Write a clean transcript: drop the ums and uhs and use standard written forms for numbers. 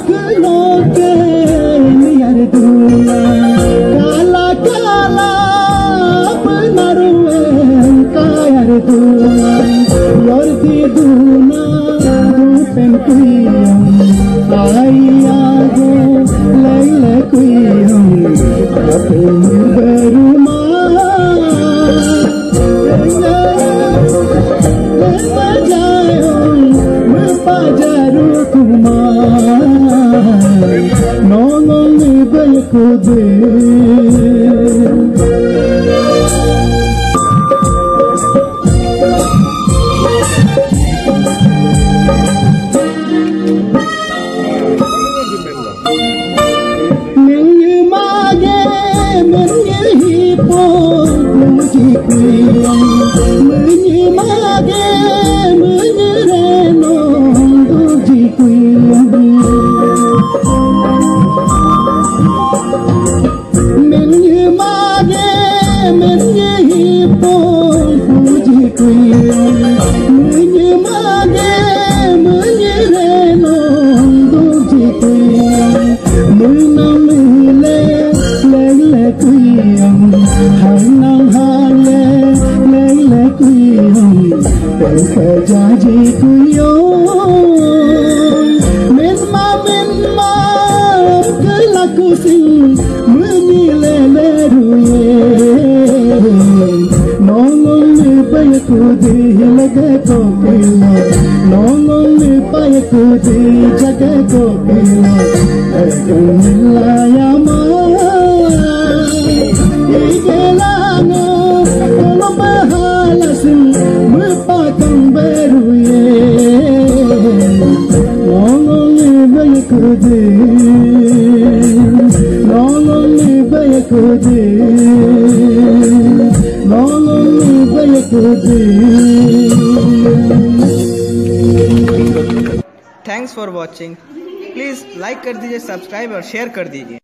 के नियर दूना काला काला पनारुए कायर दूना योर दी दूना रूपन कुयम आइया गो लैले कुयम अपन बरुमा Pajaru kumar, nongong balkude. Menye mage, menye hipo, menye kuyang, menye mage. Jaji kuyo, minma kelaku sing menilele ruye, nongong ni payaku di lage ko kilo, nongong ni payaku di jaga ko kilo, nilaya ma, igelango kalau bahala sing mepakang beruye, nongong ni payaku di. Thanks for watching. Please like कर दीजिए, subscribe और share कर दीजिए।